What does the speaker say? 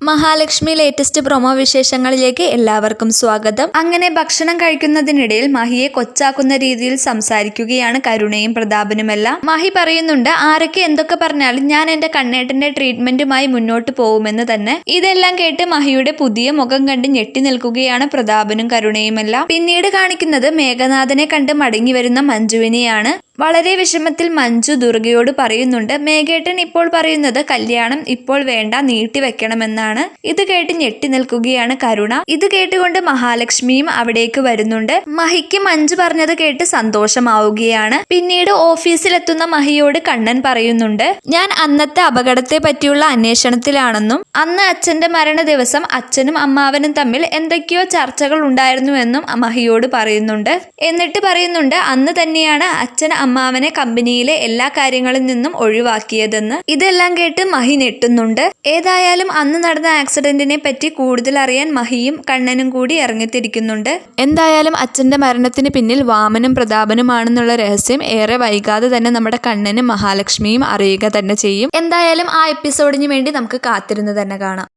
Mahalakshmi latest promo വിശേഷങ്ങളിലേക്ക് എല്ലാവർക്കും സ്വാഗതം. അങ്ങനെ ഭക്ഷണം കഴിക്കുന്നതിനിടയിൽ മഹിയെ കൊച്ചാക്കുന്ന രീതിയിൽ സംസാരിക്കുകയാണ് കരുണയും പ്രതാപനുമെല്ലാം. മഹി പറയുന്നുണ്ട്, ആരൊക്കെ എന്തൊക്കെ പറഞ്ഞാലും ഞാൻ എന്റെ കണ്ണേട്ടന്റെ ട്രീറ്റ്മെന്റുമായി മുന്നോട്ട് പോകുമെന്ന് തന്നെ. ഇതെല്ലാം കേട്ട് മഹിയുടെ പുതിയ മുഖം കണ്ട് ഞെട്ടി നിൽക്കുകയാണ് പ്രതാപനും കരുണയുമെല്ലാം. പിന്നീട് കാണിക്കുന്നത് മേഘനാഥനെ കണ്ട് മടങ്ങി വരുന്ന മഞ്ജുവിനെയാണ്. വളരെ വിഷമത്തിൽ മഞ്ജു ദുർഗയോട് പറയുന്നുണ്ട്, മേഘേട്ടൻ ഇപ്പോൾ പറയുന്നത് കല്യാണം ഇപ്പോൾ വേണ്ട, നീട്ടി വെക്കണമെന്നാണ്. ഇത് കേട്ട് ഞെട്ടി നിൽക്കുകയാണ് കരുണ. ഇത് കേട്ടുകൊണ്ട് മഹാലക്ഷ്മിയും അവിടേക്ക് വരുന്നുണ്ട്. മഹിക്ക് മഞ്ജു പറഞ്ഞത് കേട്ട് സന്തോഷമാവുകയാണ്. പിന്നീട് ഓഫീസിലെത്തുന്ന മഹിയോട് കണ്ണൻ പറയുന്നുണ്ട്, ഞാൻ അന്നത്തെ അപകടത്തെ പറ്റിയുള്ള അന്വേഷണത്തിലാണെന്നും അന്ന് അച്ഛന്റെ മരണ ദിവസം അച്ഛനും അമ്മാവനും തമ്മിൽ എന്തൊക്കെയോ ചർച്ചകൾ ഉണ്ടായിരുന്നുവെന്നും മഹിയോട് പറയുന്നുണ്ട്. എന്നിട്ട് പറയുന്നുണ്ട്, അന്ന് തന്നെയാണ് അച്ഛൻ അമ്മാവനെ കമ്പനിയിലെ എല്ലാ കാര്യങ്ങളിൽ നിന്നും ഒഴിവാക്കിയതെന്ന്. ഇതെല്ലാം കേട്ട് മഹി ഞെട്ടുന്നുണ്ട്. ഏതായാലും അന്ന് നടന്ന ആക്സിഡന്റിനെ പറ്റി കൂടുതൽ അറിയാൻ മഹിയും കണ്ണനും കൂടി ഇറങ്ങിത്തിരിക്കുന്നുണ്ട്. എന്തായാലും അച്ഛന്റെ മരണത്തിന് പിന്നിൽ വാമനും പ്രതാപനുമാണെന്നുള്ള രഹസ്യം ഏറെ വൈകാതെ തന്നെ നമ്മുടെ കണ്ണനും മഹാലക്ഷ്മിയും അറിയുക തന്നെ ചെയ്യും. എന്തായാലും ആ എപ്പിസോഡിന് വേണ്ടി നമുക്ക് കാത്തിരുന്ന് തന്നെ കാണാം.